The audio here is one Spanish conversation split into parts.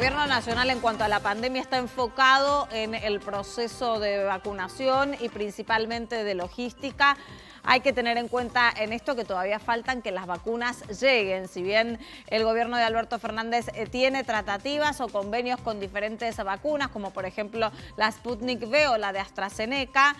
gobierno nacional en cuanto a la pandemia está enfocado en el proceso de vacunación y principalmente de logística. Hay que tener en cuenta en esto que todavía faltan que las vacunas lleguen. Si bien el gobierno de Alberto Fernández tiene tratativas o convenios con diferentes vacunas, como por ejemplo la Sputnik V o la de AstraZeneca,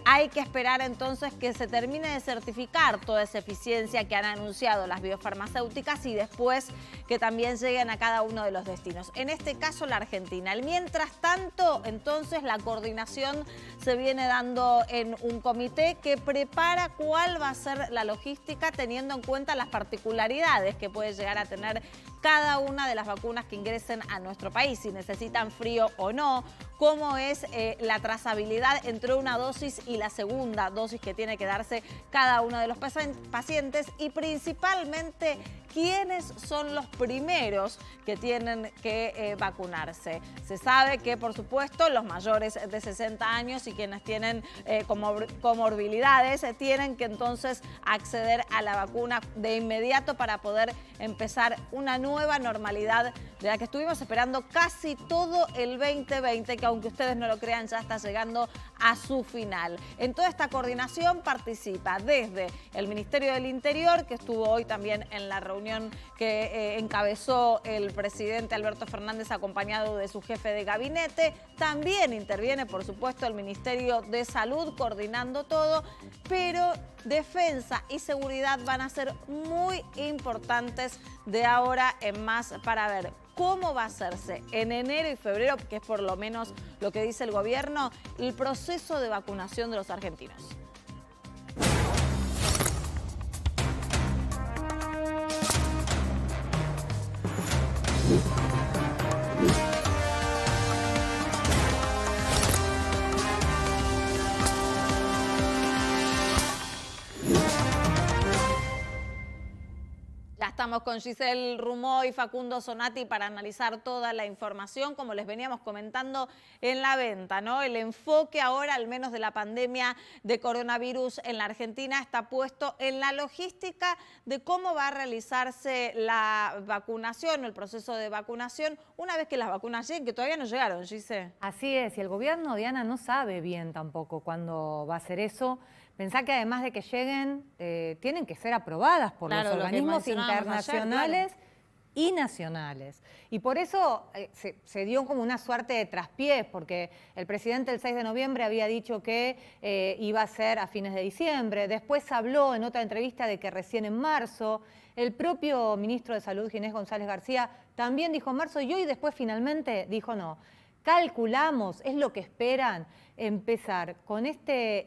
hay que esperar entonces que se termine de certificar toda esa eficiencia que han anunciado las biofarmacéuticas y después que también lleguen a cada uno de los destinos. En este caso, la Argentina. Mientras tanto, entonces, la coordinación se viene dando en un comité que prepara cuál va a ser la logística teniendo en cuenta las particularidades que puede llegar a tener cada una de las vacunas que ingresen a nuestro país, si necesitan frío o no, cómo es la trazabilidad entre una dosis y la segunda dosis que tiene que darse cada uno de los pacientes y principalmente quiénes son los primeros que tienen que vacunarse. Se sabe que, por supuesto, los mayores de 60 años y quienes tienen comorbilidades tienen que entonces acceder a la vacuna de inmediato para poder empezar una nueva normalidad de la que estuvimos esperando casi todo el 2020, que aunque ustedes no lo crean ya está llegando a su final. En toda esta coordinación participa desde el Ministerio del Interior, que estuvo hoy también en la reunión que encabezó el presidente Alberto Fernández acompañado de su jefe de gabinete. También interviene, por supuesto, el Ministerio de Salud coordinando todo, pero defensa y seguridad van a ser muy importantes de ahora en más para ver cómo va a hacerse en enero y febrero, que es por lo menos lo que dice el gobierno, el proceso de vacunación de los argentinos. Ya estamos con Giselle Rumó y Facundo Zonati para analizar toda la información, como les veníamos comentando en la venta, ¿no? El enfoque ahora, al menos de la pandemia de coronavirus en la Argentina, está puesto en la logística de cómo va a realizarse la vacunación, el proceso de vacunación, una vez que las vacunas lleguen, que todavía no llegaron, Giselle. Así es, y el gobierno, Diana, no sabe bien tampoco cuándo va a hacer eso. Pensá que además de que lleguen, tienen que ser aprobadas por los organismos internacionales y nacionales. Y por eso se dio como una suerte de traspiés, porque el presidente el 6 de noviembre había dicho que iba a ser a fines de diciembre. Después habló en otra entrevista de que recién en marzo. El propio ministro de Salud, Ginés González García, también dijo marzo y hoy después finalmente dijo no. Calculamos, es lo que esperan, empezar con este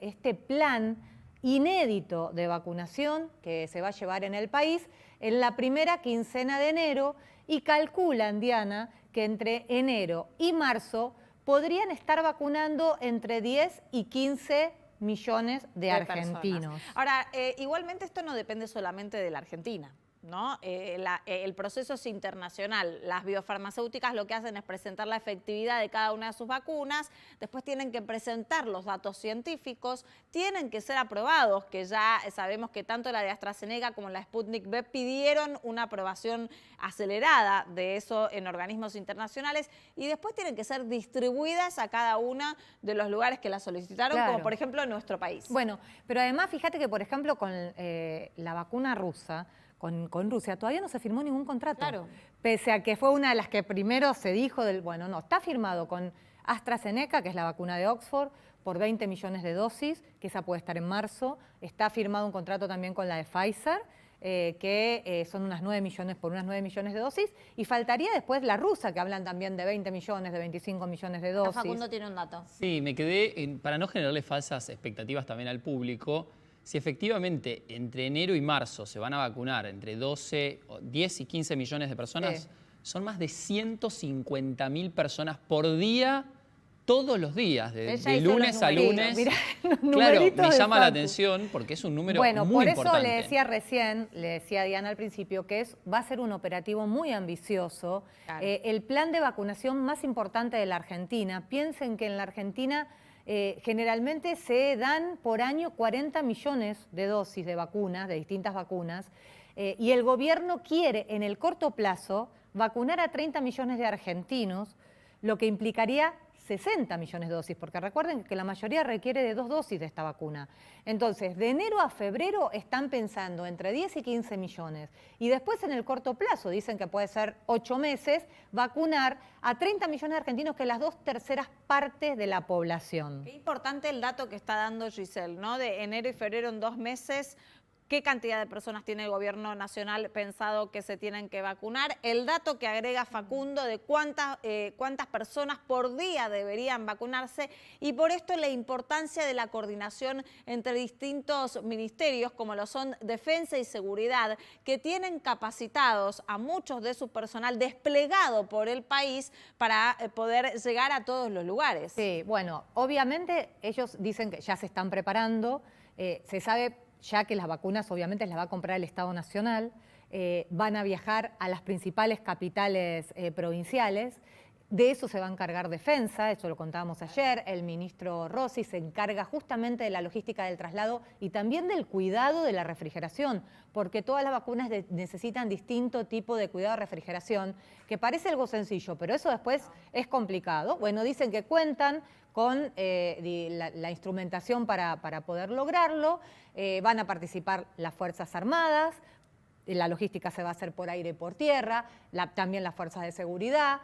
plan inédito de vacunación que se va a llevar en el país en la primera quincena de enero y calculan, Diana, que entre enero y marzo podrían estar vacunando entre 10 y 15 millones de argentinos. Personas. Ahora, igualmente esto no depende solamente de la Argentina, ¿no? El proceso es internacional. Las biofarmacéuticas lo que hacen es presentar la efectividad de cada una de sus vacunas, después tienen que presentar los datos científicos, tienen que ser aprobados, que ya sabemos que tanto la de AstraZeneca como la Sputnik V pidieron una aprobación acelerada de eso en organismos internacionales y después tienen que ser distribuidas a cada uno de los lugares que la solicitaron, claro, como por ejemplo en nuestro país. Bueno, pero además fíjate que por ejemplo con la vacuna rusa, con Rusia, todavía no se firmó ningún contrato. Claro. Pese a que fue una de las que primero se dijo bueno, no, está firmado con AstraZeneca, que es la vacuna de Oxford, por 20 millones de dosis, que esa puede estar en marzo. Está firmado un contrato también con la de Pfizer, que son unas 9 millones por unas 9 millones de dosis. Y faltaría después la rusa, que hablan también de 20 millones, de 25 millones de dosis. Facundo tiene un dato. Sí, me quedé, para no generarle falsas expectativas también al público, si efectivamente entre enero y marzo se van a vacunar entre 10 y 15 millones de personas, son más de 150.000 personas por día, todos los días, de lunes a lunes. Mirá, claro, me llama la atención porque es un número muy importante. Bueno, por eso le decía recién, le decía a Diana al principio, que va a ser un operativo muy ambicioso. Claro. El plan de vacunación más importante de la Argentina. Piensen que en la Argentina generalmente se dan por año 40 millones de dosis de vacunas, de distintas vacunas, y el gobierno quiere en el corto plazo vacunar a 30 millones de argentinos, lo que implicaría 60 millones de dosis, porque recuerden que la mayoría requiere de 2 dosis de esta vacuna. Entonces, de enero a febrero están pensando entre 10 y 15 millones. Y después en el corto plazo, dicen que puede ser 8 meses, vacunar a 30 millones de argentinos, que es las 2/3 partes de la población. Qué importante el dato que está dando Giselle, ¿no? De enero y febrero en 2 meses. ¿Qué cantidad de personas tiene el gobierno nacional pensado que se tienen que vacunar? El dato que agrega Facundo de cuántas personas por día deberían vacunarse, y por esto la importancia de la coordinación entre distintos ministerios, como lo son Defensa y Seguridad, que tienen capacitados a muchos de su personal desplegado por el país para poder llegar a todos los lugares. Sí, bueno, obviamente ellos dicen que ya se están preparando, se sabe ya que las vacunas obviamente las va a comprar el Estado Nacional, van a viajar a las principales capitales provinciales. De eso se va a encargar Defensa, eso lo contábamos ayer. El ministro Rossi se encarga justamente de la logística del traslado y también del cuidado de la refrigeración, porque todas las vacunas necesitan distinto tipo de cuidado de refrigeración, que parece algo sencillo, pero eso después es complicado. Bueno, dicen que cuentan con la instrumentación para poder lograrlo. Van a participar las Fuerzas Armadas, la logística se va a hacer por aire y por tierra, también las fuerzas de seguridad.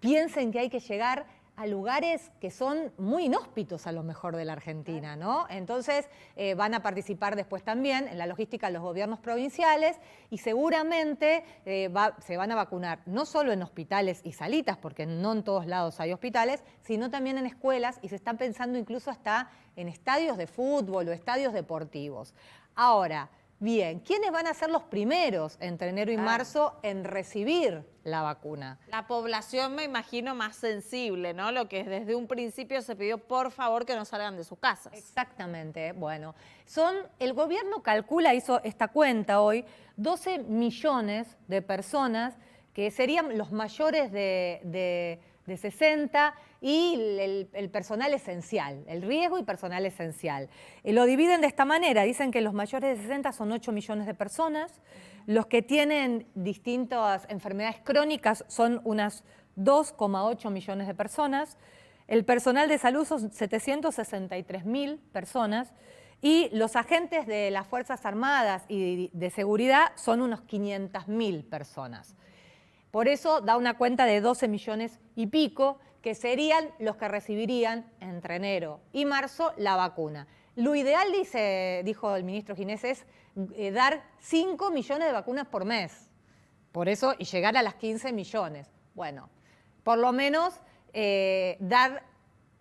Piensen que hay que llegar a lugares que son muy inhóspitos a lo mejor de la Argentina, ¿no? Entonces van a participar después también en la logística los gobiernos provinciales y seguramente se van a vacunar no solo en hospitales y salitas, porque no en todos lados hay hospitales, sino también en escuelas, y se están pensando incluso hasta en estadios de fútbol o estadios deportivos. Ahora, bien, ¿quiénes van a ser los primeros entre enero y marzo en recibir la vacuna? La población, me imagino, más sensible, ¿no? Lo que desde un principio se pidió, por favor, que no salgan de sus casas. Exactamente. Bueno, el gobierno calcula, hizo esta cuenta hoy, 12 millones de personas que serían los mayores de 60 y el personal esencial, el riesgo y personal esencial. Lo dividen de esta manera, dicen que los mayores de 60 son 8 millones de personas, los que tienen distintas enfermedades crónicas son unas 2,8 millones de personas, el personal de salud son 763.000 personas y los agentes de las Fuerzas Armadas y de seguridad son unos 500.000 personas. Por eso da una cuenta de 12 millones y pico, que serían los que recibirían entre enero y marzo la vacuna. Lo ideal, dijo el ministro Ginés, es dar 5 millones de vacunas por mes. Por eso, y llegar a las 15 millones. Bueno, por lo menos dar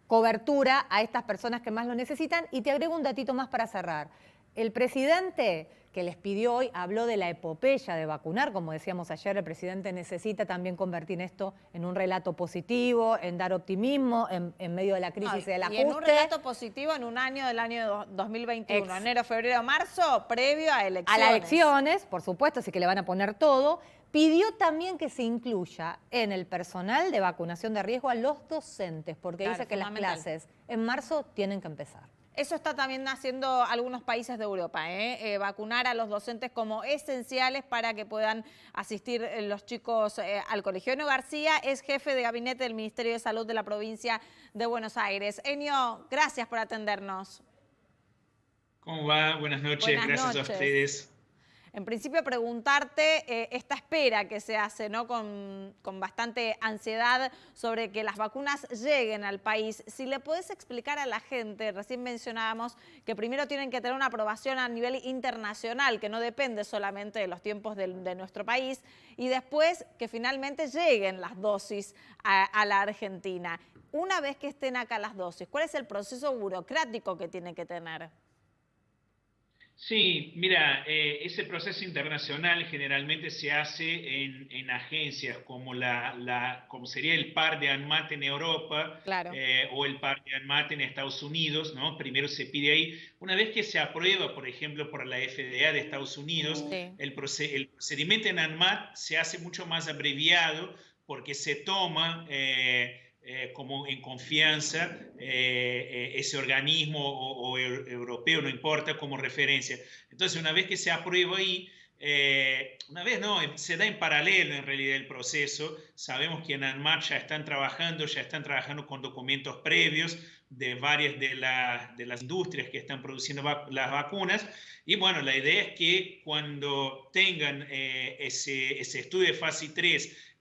cobertura a estas personas que más lo necesitan. Y te agrego un datito más para cerrar. El presidente que les pidió hoy habló de la epopeya de vacunar. Como decíamos ayer, el presidente necesita también convertir esto en un relato positivo, en dar optimismo en medio de la crisis y del ajuste. Y en un relato positivo en un año del año 2021, enero, febrero, marzo, previo a elecciones. A las elecciones, por supuesto, así que le van a poner todo. Pidió también que se incluya en el personal de vacunación de riesgo a los docentes, porque dice que las clases en marzo tienen que empezar. Eso está también haciendo algunos países de Europa, vacunar a los docentes como esenciales para que puedan asistir los chicos al colegio. Enio García es jefe de gabinete del Ministerio de Salud de la provincia de Buenos Aires. Enio, gracias por atendernos. ¿Cómo va? Buenas noches, gracias a ustedes. En principio preguntarte esta espera que se hace, ¿no? con bastante ansiedad sobre que las vacunas lleguen al país. Si le podés explicar a la gente, recién mencionábamos que primero tienen que tener una aprobación a nivel internacional, que no depende solamente de los tiempos de nuestro país, y después que finalmente lleguen las dosis a la Argentina. Una vez que estén acá las dosis, ¿cuál es el proceso burocrático que tiene que tener? Sí, mira, ese proceso internacional generalmente se hace en agencias como como sería el par de ANMAT en Europa, claro, o el par de ANMAT en Estados Unidos, ¿no? Primero se pide ahí. Una vez que se aprueba, por ejemplo, por la FDA de Estados Unidos, sí, el procedimiento en ANMAT se hace mucho más abreviado porque se toma como en confianza ese organismo o europeo, no importa, como referencia. Entonces, una vez que se aprueba ahí, una vez no, se da en paralelo en realidad el proceso. Sabemos que en ANMAT ya están trabajando con documentos previos de varias de las industrias que están produciendo las vacunas. Y bueno, la idea es que cuando tengan ese estudio de fase 3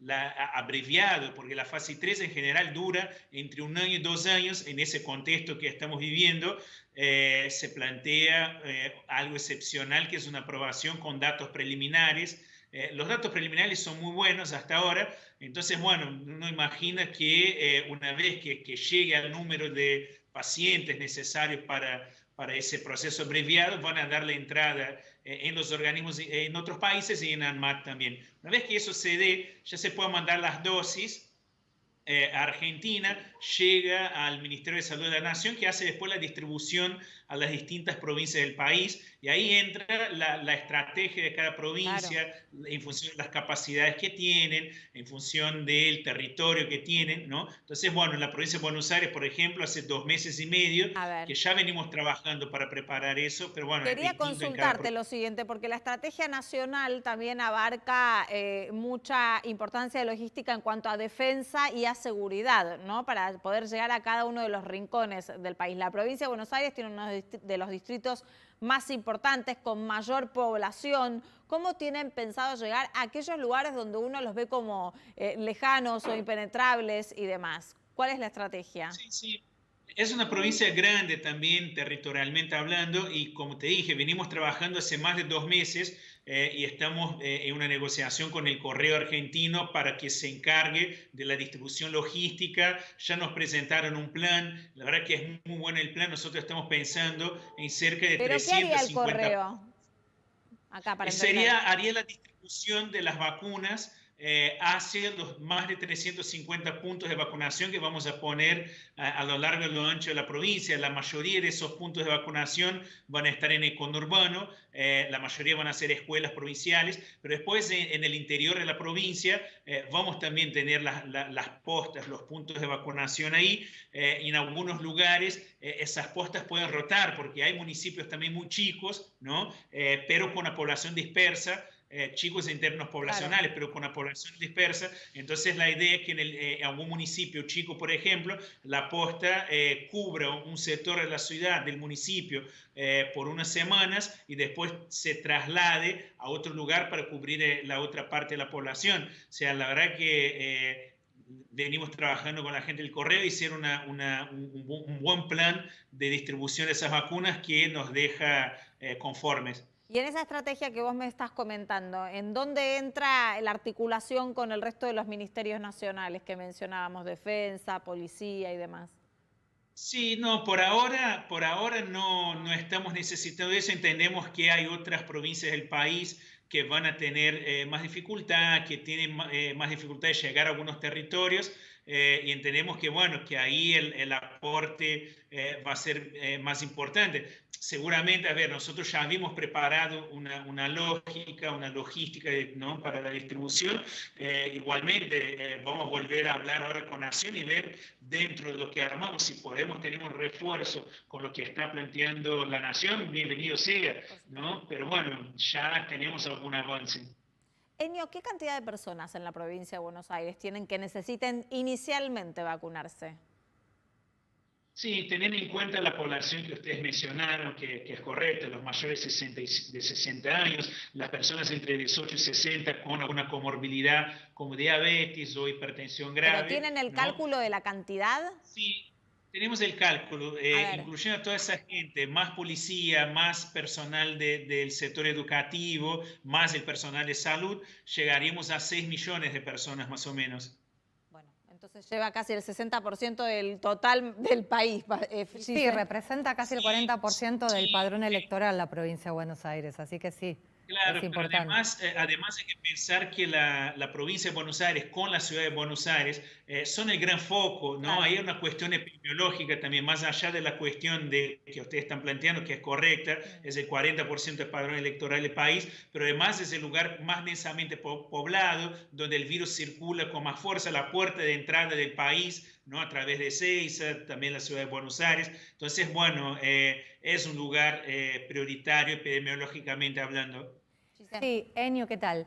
abreviado, porque la fase 3 en general dura entre 1 año y 2 años, en ese contexto que estamos viviendo, se plantea algo excepcional, que es una aprobación con datos preliminares. Los datos preliminares son muy buenos hasta ahora, entonces, bueno, uno imagina que una vez que llegue al número de pacientes necesarios para ese proceso abreviado, van a dar la entrada en los organismos en otros países y en ANMAT también. Una vez que eso se dé, ya se pueden mandar las dosis a Argentina, llega al Ministerio de Salud de la Nación, que hace después la distribución a las distintas provincias del país, y ahí entra la estrategia de cada provincia, claro, en función de las capacidades que tienen, en función del territorio que tienen, ¿no? Entonces, bueno, en la provincia de Buenos Aires, por ejemplo, hace 2 meses y medio que ya venimos trabajando para preparar eso, pero bueno, quería consultarte lo siguiente, porque la estrategia nacional también abarca mucha importancia de logística en cuanto a defensa y a seguridad, ¿no? Para poder llegar a cada uno de los rincones del país. La provincia de Buenos Aires tiene uno de los distritos más importantes, con mayor población. ¿Cómo tienen pensado llegar a aquellos lugares donde uno los ve como lejanos o impenetrables y demás? ¿Cuál es la estrategia? Sí, sí. Es una provincia grande también territorialmente hablando, y como te dije, venimos trabajando hace más de 2 meses y estamos en una negociación con el Correo Argentino para que se encargue de la distribución logística. Ya nos presentaron un plan, la verdad que es muy bueno el plan. Nosotros estamos pensando en cerca de 350... ¿Pero qué haría el Correo? Acá para haría la distribución de las vacunas hacia los más de 350 puntos de vacunación que vamos a poner a lo largo y a lo ancho de la provincia. La mayoría de esos puntos de vacunación van a estar en el conurbano, la mayoría van a ser escuelas provinciales, pero después en el interior de la provincia vamos también a tener las postas, los puntos de vacunación ahí, y en algunos lugares esas postas pueden rotar, porque hay municipios también muy chicos, ¿no? Pero con la población dispersa, chicos internos poblacionales, claro, pero con la población dispersa. Entonces la idea es que en algún municipio chico, por ejemplo, la posta cubra un sector de la ciudad, del municipio, por unas semanas, y después se traslade a otro lugar para cubrir la otra parte de la población. O sea, la verdad que venimos trabajando con la gente del Correo y hicieron un buen plan de distribución de esas vacunas que nos deja conformes. Y en esa estrategia que vos me estás comentando, ¿en dónde entra la articulación con el resto de los ministerios nacionales que mencionábamos, defensa, policía y demás? Sí, no, por ahora no estamos necesitando eso. Entendemos que hay otras provincias del país que van a tener más dificultad, que tienen más dificultad de llegar a algunos territorios, y entendemos que, bueno, que ahí el aporte va a ser más importante. Seguramente, a ver, nosotros ya habíamos preparado una logística, ¿no?, para la distribución. Igualmente, vamos a volver a hablar ahora con Nación y ver dentro de lo que armamos, si podemos tener un refuerzo con lo que está planteando la Nación, bienvenido sea, ¿no? Pero bueno, ya tenemos algún avance. Enio, ¿qué cantidad de personas en la provincia de Buenos Aires tienen que necesiten inicialmente vacunarse? Sí, teniendo en cuenta la población que ustedes mencionaron, que es correcta, los mayores de 60 años, las personas entre 18 y 60 con alguna comorbilidad como diabetes o hipertensión grave. ¿Pero tienen el cálculo de la cantidad? Sí, tenemos el cálculo, incluyendo a toda esa gente, más policía, más personal del sector educativo, más el personal de salud, llegaríamos a 6 millones de personas más o menos. Entonces lleva casi el 60% del total del país. Sí, representa casi el 40% del padrón electoral la provincia de Buenos Aires, así que sí. Claro, pero además hay que pensar que la provincia de Buenos Aires con la ciudad de Buenos Aires son el gran foco, ¿no? Claro. Hay una cuestión epidemiológica también, más allá de la cuestión que ustedes están planteando, que es correcta, es el 40% del padrón electoral del país, pero además es el lugar más densamente poblado, donde el virus circula con más fuerza, la puerta de entrada del país, ¿no?, a través de Ezeiza, también la ciudad de Buenos Aires. Entonces, bueno, es un lugar prioritario epidemiológicamente hablando. Sí, Enio, ¿qué tal?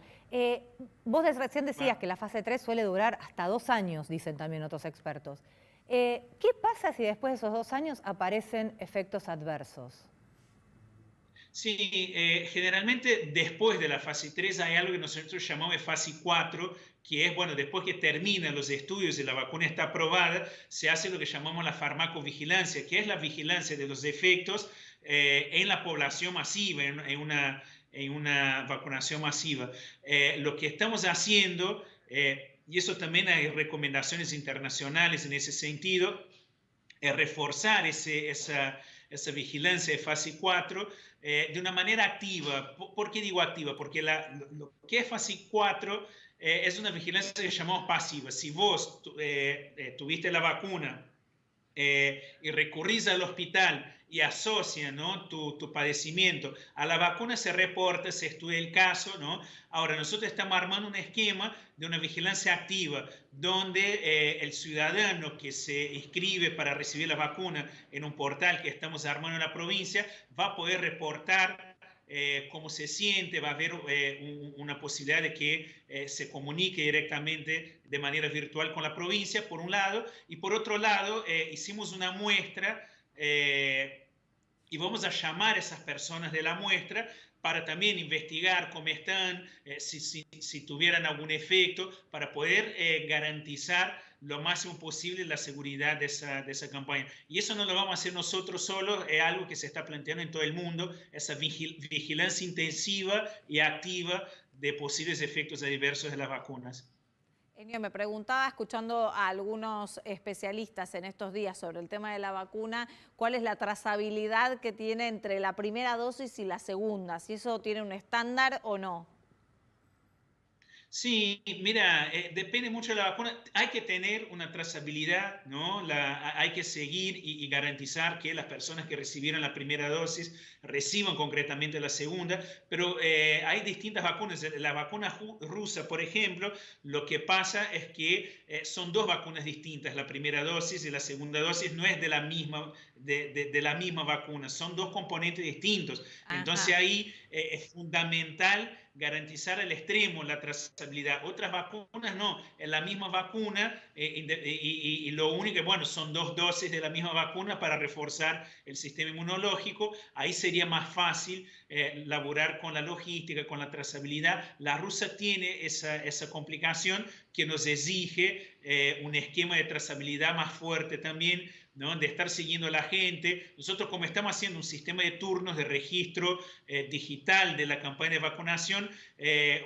Vos recién decías que la fase 3 suele durar hasta 2 años, dicen también otros expertos. ¿Qué pasa si después de esos 2 años aparecen efectos adversos? Sí, generalmente después de la fase 3 hay algo que nosotros llamamos fase 4, que es, bueno, después que terminan los estudios y la vacuna está aprobada, se hace lo que llamamos la farmacovigilancia, que es la vigilancia de los efectos en la población masiva, en una vacunación masiva. Lo que estamos haciendo, y eso también hay recomendaciones internacionales en ese sentido, es reforzar esa vigilancia de fase 4 de una manera activa. ¿Por qué digo activa? Porque lo que es fase 4 es una vigilancia que llamamos pasiva. Si vos tuviste la vacuna y recurrís al hospital y asocia, ¿no?, tu padecimiento a la vacuna, se reporta, se estudia el caso, ¿no? Ahora, nosotros estamos armando un esquema de una vigilancia activa, donde el ciudadano que se inscribe para recibir la vacuna en un portal que estamos armando en la provincia va a poder reportar cómo se siente, va a haber una posibilidad de que se comunique directamente de manera virtual con la provincia, por un lado, y por otro lado, hicimos una muestra y vamos a llamar a esas personas de la muestra para también investigar cómo están, si tuvieran algún efecto, para poder garantizar lo máximo posible la seguridad de esa campaña. Y eso no lo vamos a hacer nosotros solos, es algo que se está planteando en todo el mundo, esa vigilancia intensiva y activa de posibles efectos adversos de las vacunas. Enio, me preguntaba, escuchando a algunos especialistas en estos días sobre el tema de la vacuna, ¿cuál es la trazabilidad que tiene entre la primera dosis y la segunda? ¿Si eso tiene un estándar o no? Sí, mira, depende mucho de la vacuna. Hay que tener una trazabilidad, ¿no? Hay que seguir y garantizar que las personas que recibieron la primera dosis reciban concretamente la segunda, pero hay distintas vacunas. La vacuna rusa, por ejemplo, lo que pasa es que son dos vacunas distintas. La primera dosis y la segunda dosis no es de la misma, de la misma vacuna, son dos componentes distintos. Ajá. Entonces ahí es fundamental garantizar al extremo la trazabilidad. Otras vacunas no, es la misma vacuna y lo único que, bueno, son dos dosis de la misma vacuna para reforzar el sistema inmunológico. Ahí sería más fácil laborar con la logística, con la trazabilidad. La rusa tiene esa complicación que nos exige un esquema de trazabilidad más fuerte también, ¿no?, de estar siguiendo a la gente. Nosotros, como estamos haciendo un sistema de turnos de registro digital de la campaña de vacunación,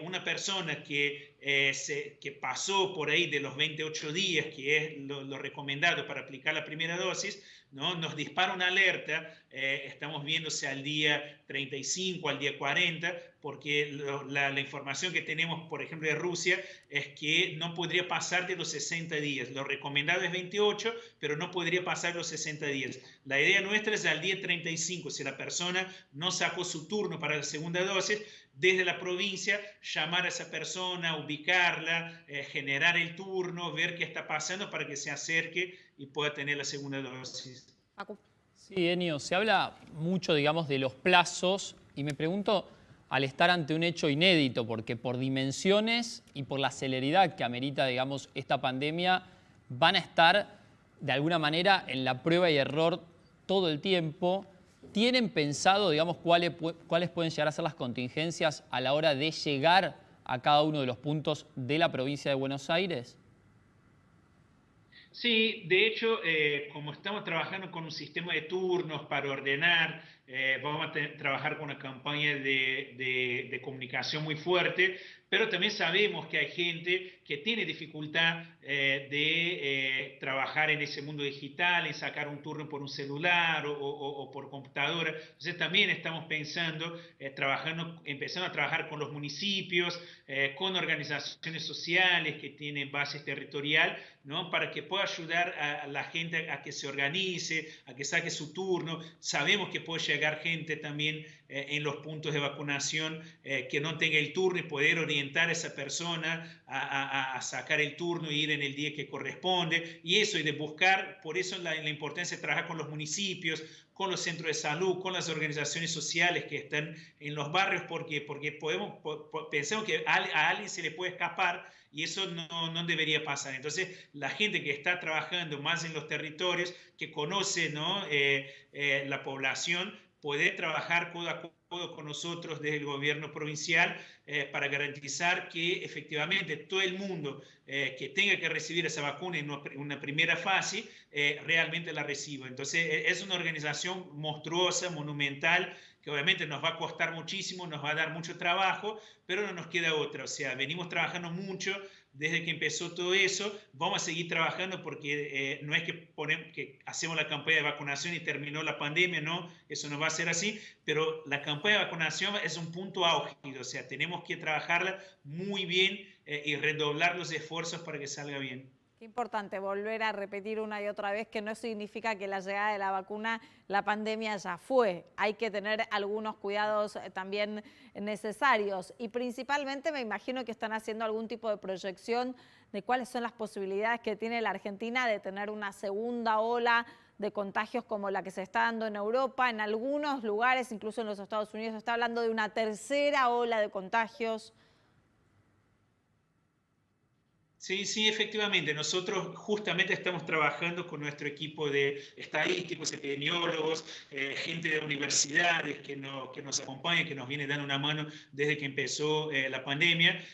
una persona que pasó por ahí de los 28 días, que es lo recomendado para aplicar la primera dosis, ¿no?, nos dispara una alerta, estamos viéndose al día 35, al día 40, porque la información que tenemos, por ejemplo, de Rusia, es que no podría pasar de los 60 días. Lo recomendado es 28, pero no podría pasar los 60 días. La idea nuestra es al día 35, si la persona no sacó su turno para la segunda dosis, desde la provincia llamar a esa persona, ubicarla, generar el turno, ver qué está pasando para que se acerque y pueda tener la segunda dosis. Sí, Enio, se habla mucho, digamos, de los plazos y me pregunto, al estar ante un hecho inédito, porque por dimensiones y por la celeridad que amerita, digamos, esta pandemia, van a estar de alguna manera en la prueba y error todo el tiempo. ¿Tienen pensado, digamos, cuáles pueden llegar a ser las contingencias a la hora de llegar a cada uno de los puntos de la provincia de Buenos Aires? Sí, de hecho, como estamos trabajando con un sistema de turnos para ordenar, vamos a trabajar con una campaña de comunicación muy fuerte, pero también sabemos que hay gente que tiene dificultad de trabajar en ese mundo digital, en sacar un turno por un celular o por computadora. Entonces también estamos pensando, empezando a trabajar con los municipios, con organizaciones sociales que tienen base territorial, ¿no?, para que pueda ayudar a la gente a que se organice, a que saque su turno. Sabemos que puede llegar llegar gente también en los puntos de vacunación que no tenga el turno y poder orientar a esa persona a sacar el turno e ir en el día que corresponde. Y eso, y de buscar, por eso la importancia de trabajar con los municipios, con los centros de salud, con las organizaciones sociales que están en los barrios, porque pensamos que a alguien se le puede escapar y eso no debería pasar. Entonces, la gente que está trabajando más en los territorios, que conoce, ¿no? La población, puede trabajar codo a codo con nosotros desde el gobierno provincial para garantizar que efectivamente todo el mundo que tenga que recibir esa vacuna en una primera fase realmente la reciba. Entonces es una organización monstruosa, monumental, que obviamente nos va a costar muchísimo, nos va a dar mucho trabajo, pero no nos queda otra. O sea, venimos trabajando mucho desde que empezó todo eso, vamos a seguir trabajando porque no es que hacemos la campaña de vacunación y terminó la pandemia, no, eso no va a ser así, pero la campaña de vacunación es un punto álgido, o sea, tenemos que trabajarla muy bien y redoblar los esfuerzos para que salga bien. Qué importante volver a repetir una y otra vez que no significa que la llegada de la vacuna, la pandemia ya fue. Hay que tener algunos cuidados también necesarios y principalmente me imagino que están haciendo algún tipo de proyección de cuáles son las posibilidades que tiene la Argentina de tener una segunda ola de contagios como la que se está dando en Europa. En algunos lugares, incluso en los Estados Unidos, se está hablando de una tercera ola de contagios. Sí, sí, efectivamente. Nosotros justamente estamos trabajando con nuestro equipo de estadísticos, epidemiólogos, gente de universidades que nos acompaña, que nos viene dando una mano desde que empezó la pandemia.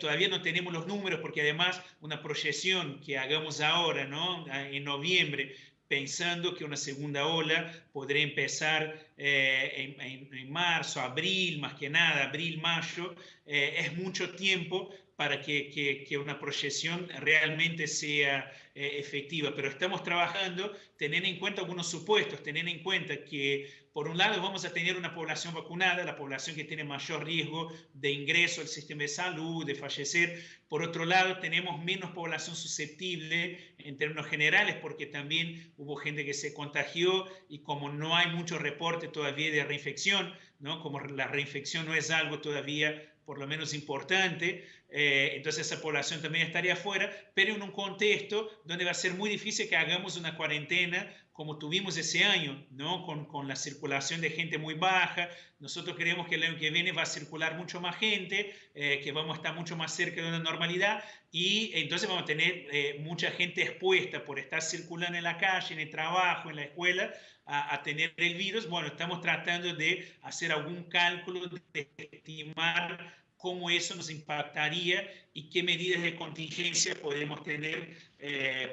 Todavía no tenemos los números porque además una proyección que hagamos ahora, ¿no? En noviembre, pensando que una segunda ola podría empezar en marzo, abril, más que nada, abril, mayo, es mucho tiempo para que una proyección realmente sea efectiva. Pero estamos trabajando teniendo en cuenta algunos supuestos, teniendo en cuenta que por un lado vamos a tener una población vacunada, la población que tiene mayor riesgo de ingreso al sistema de salud, de fallecer. Por otro lado, tenemos menos población susceptible en términos generales porque también hubo gente que se contagió y como no hay mucho reporte todavía de reinfección, ¿no? Como la reinfección no es algo todavía por lo menos importante, entonces esa población también estaría fuera, pero en un contexto donde va a ser muy difícil que hagamos una cuarentena como tuvimos ese año, ¿no? Con la circulación de gente muy baja. Nosotros creemos que el año que viene va a circular mucho más gente, que vamos a estar mucho más cerca de una normalidad y entonces vamos a tener mucha gente expuesta por estar circulando en la calle, en el trabajo, en la escuela, a tener el virus. Bueno, estamos tratando de hacer algún cálculo, de estimar cómo eso nos impactaría y qué medidas de contingencia podemos tener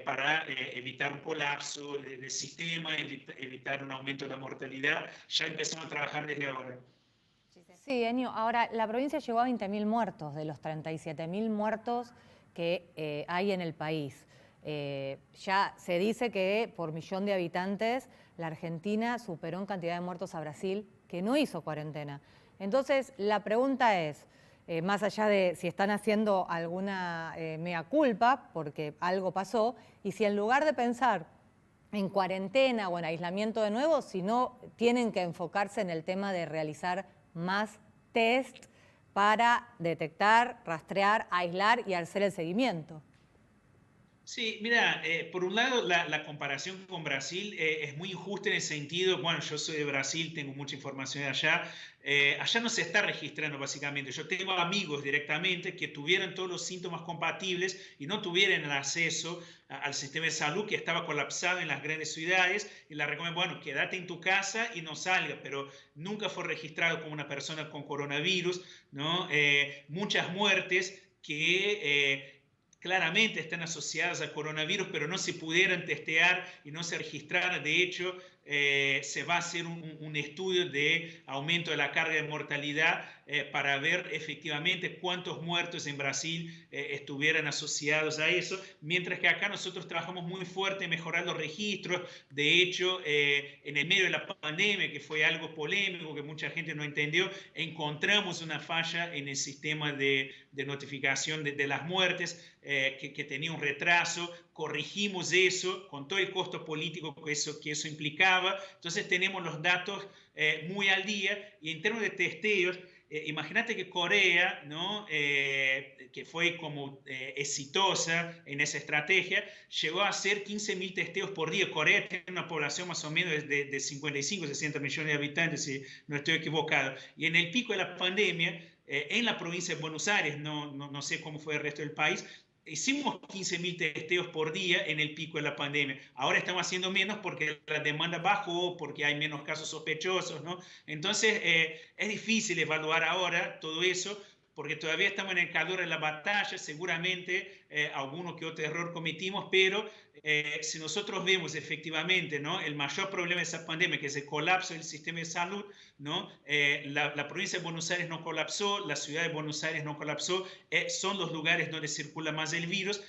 para evitar un colapso del sistema, evitar un aumento de la mortalidad. Ya empezamos a trabajar desde ahora. Sí, Enio. Ahora, la provincia llegó a 20.000 muertos de los 37.000 muertos que hay en el país. Ya se dice que por millón de habitantes la Argentina superó en cantidad de muertos a Brasil, que no hizo cuarentena. Entonces, la pregunta es, más allá de si están haciendo alguna mea culpa, porque algo pasó, y si en lugar de pensar en cuarentena o en aislamiento de nuevo, si no tienen que enfocarse en el tema de realizar más test para detectar, rastrear, aislar y hacer el seguimiento. Sí, mira, por un lado la comparación con Brasil es muy injusta en el sentido, bueno, yo soy de Brasil, tengo mucha información de allá, allá no se está registrando básicamente, yo tengo amigos directamente que tuvieran todos los síntomas compatibles y no tuvieran el acceso al sistema de salud que estaba colapsado en las grandes ciudades y la recomiendo, bueno, quédate en tu casa y no salga, pero nunca fue registrado como una persona con coronavirus, ¿no? Muchas muertes que claramente están asociadas al coronavirus, pero no se pudieran testear y no se registraran. De hecho, se va a hacer un estudio de aumento de la carga de mortalidad para ver efectivamente cuántos muertos en Brasil estuvieran asociados a eso, mientras que acá nosotros trabajamos muy fuerte en mejorar los registros. De hecho, en el medio de la pandemia, que fue algo polémico, que mucha gente no entendió, encontramos una falla en el sistema de notificación de las muertes, que tenía un retraso, corregimos eso con todo el costo político que eso implicaba. Entonces tenemos los datos muy al día. Y en términos de testeos, imagínate que Corea, ¿no? Que fue como exitosa en esa estrategia, llegó a hacer 15.000 testeos por día. Corea tiene una población más o menos de 55, 60 millones de habitantes, si no estoy equivocado. Y en el pico de la pandemia, en la provincia de Buenos Aires, no sé cómo fue el resto del país, hicimos 15.000 testeos por día en el pico de la pandemia. Ahora estamos haciendo menos porque la demanda bajó, porque hay menos casos sospechosos, ¿no? Entonces, es difícil evaluar ahora todo eso, porque todavía estamos en el calor de la batalla, seguramente alguno que otro error cometimos, pero si nosotros vemos efectivamente, ¿no? El mayor problema de esa pandemia, que es el colapso del sistema de salud, ¿no? La provincia de Buenos Aires no colapsó, la ciudad de Buenos Aires no colapsó, son los lugares donde circula más el virus,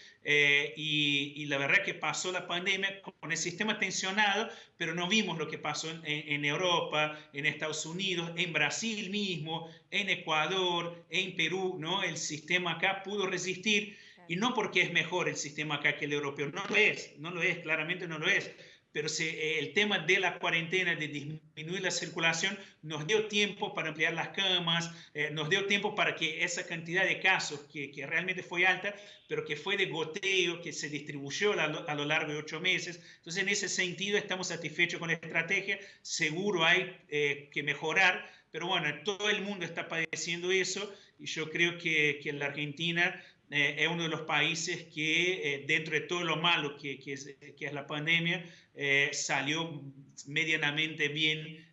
y la verdad que pasó la pandemia con el sistema tensionado, pero no vimos lo que pasó en Europa, en Estados Unidos, en Brasil mismo, en Ecuador, en Perú, ¿no? El sistema acá pudo resistir, y no porque es mejor el sistema acá que el europeo, no lo es, claramente no lo es, pero el tema de la cuarentena, de disminuir la circulación, nos dio tiempo para ampliar las camas, nos dio tiempo para que esa cantidad de casos, que realmente fue alta, pero que fue de goteo, que se distribuyó a lo largo de 8 meses. Entonces, en ese sentido, estamos satisfechos con la estrategia. Seguro hay que mejorar, pero bueno, todo el mundo está padeciendo eso, y yo creo que la Argentina es uno de los países que, dentro de todo lo malo que es la pandemia, salió medianamente bien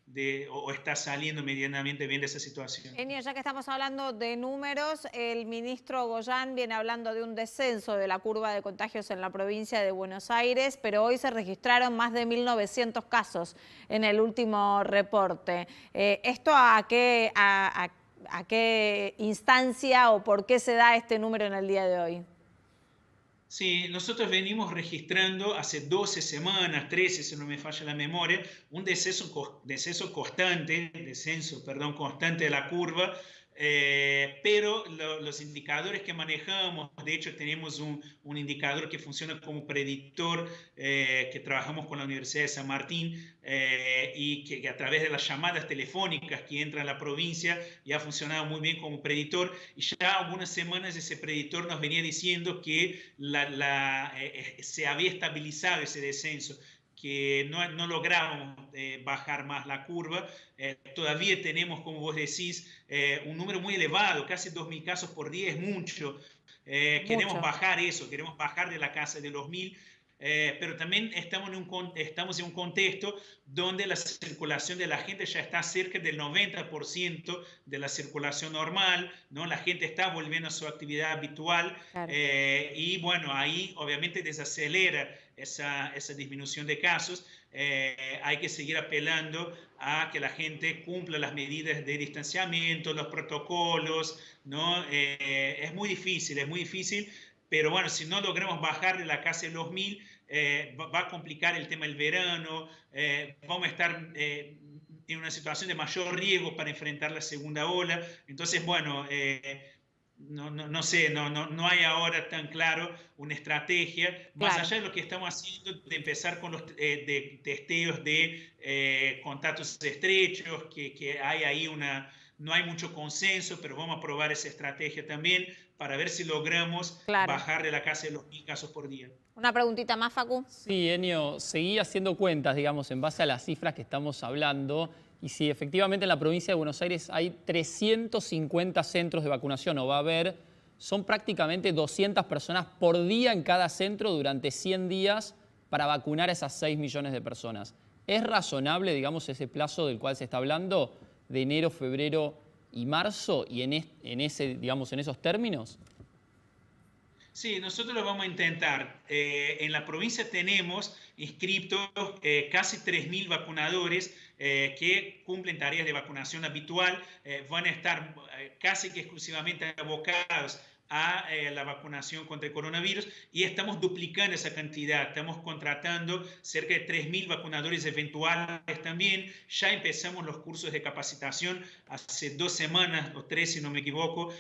o está saliendo medianamente bien de esa situación. Enio, ya que estamos hablando de números, el ministro Goyan viene hablando de un descenso de la curva de contagios en la provincia de Buenos Aires, pero hoy se registraron más de 1.900 casos en el último reporte. ¿Esto a qué instancia o por qué se da este número en el día de hoy? Sí, nosotros venimos registrando hace 12 semanas, 13 si no me falla la memoria, un descenso constante de la curva, pero los indicadores que manejamos, de hecho tenemos un indicador que funciona como predictor, que trabajamos con la Universidad de San Martín, y que a través de las llamadas telefónicas que entran a la provincia ya ha funcionado muy bien como predictor, y ya algunas semanas ese predictor nos venía diciendo que se había estabilizado ese descenso, que no lográbamos bajar más la curva. Todavía tenemos, como vos decís, un número muy elevado, casi 2.000 casos por día, es mucho. Queremos bajar eso, queremos bajar de la casa de los 1.000, pero también estamos en un contexto donde la circulación de la gente ya está cerca del 90% de la circulación normal, ¿no? La gente está volviendo a su actividad habitual, claro. Y bueno, ahí obviamente desacelera esa disminución de casos. Hay que seguir apelando a que la gente cumpla las medidas de distanciamiento, los protocolos, ¿no? Es muy difícil, pero bueno, si no logramos bajar de la casa de los 1.000, va a complicar el tema del verano, vamos a estar en una situación de mayor riesgo para enfrentar la segunda ola. Entonces, bueno, no sé, no hay ahora tan claro una estrategia, más allá de lo que estamos haciendo, de empezar con los testeos de contactos estrechos, que hay ahí no hay mucho consenso, pero vamos a probar esa estrategia también para ver si logramos bajar de la casa de los 1.000 casos por día. Una preguntita más, Facu. Sí, Enio, seguí haciendo cuentas, digamos, en base a las cifras que estamos hablando, y si efectivamente en la provincia de Buenos Aires hay 350 centros de vacunación, o va a haber, son prácticamente 200 personas por día en cada centro durante 100 días para vacunar a esas 6 millones de personas. ¿Es razonable, digamos, ese plazo del cual se está hablando, de enero, febrero y marzo, y en esos términos? Sí, nosotros lo vamos a intentar. En la provincia tenemos inscritos casi 3.000 vacunadores que cumplen tareas de vacunación habitual. Van a estar casi que exclusivamente abocados a la vacunación contra el coronavirus y estamos duplicando esa cantidad. Estamos contratando cerca de 3.000 vacunadores eventuales también. Ya empezamos los cursos de capacitación hace 2 semanas o 3, si no me equivoco.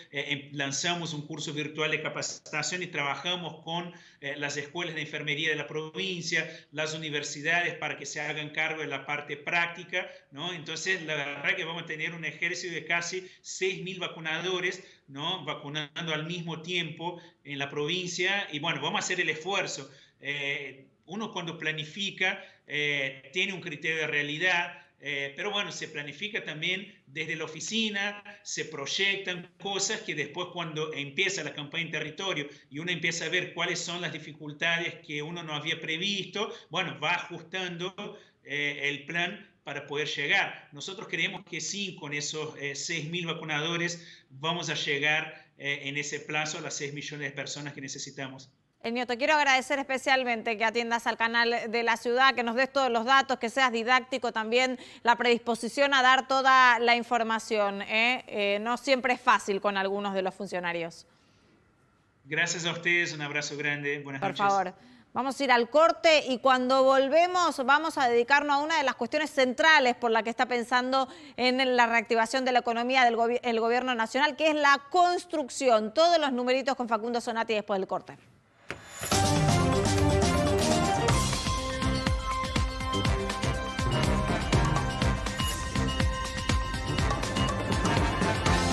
Lanzamos un curso virtual de capacitación y trabajamos con las escuelas de enfermería de la provincia, las universidades para que se hagan cargo de la parte práctica, ¿no? Entonces, la verdad que vamos a tener un ejército de casi 6.000 vacunadores, ¿no? Vacunando al mismo tiempo en la provincia y bueno, vamos a hacer el esfuerzo. Uno cuando planifica tiene un criterio de realidad, pero bueno, se planifica también desde la oficina, se proyectan cosas que después cuando empieza la campaña en territorio y uno empieza a ver cuáles son las dificultades que uno no había previsto, bueno, va ajustando el plan para poder llegar. Nosotros creemos que sí, con esos 6.000 vacunadores vamos a llegar en ese plazo a las 6 millones de personas que necesitamos. Enio, te quiero agradecer especialmente que atiendas al canal de la ciudad, que nos des todos los datos, que seas didáctico también, la predisposición a dar toda la información. No siempre es fácil con algunos de los funcionarios. Gracias a ustedes, un abrazo grande, buenas noches. Por favor. Vamos a ir al corte y cuando volvemos vamos a dedicarnos a una de las cuestiones centrales por la que está pensando en la reactivación de la economía del gobierno nacional, que es la construcción. Todos los numeritos con Facundo Zonati después del corte.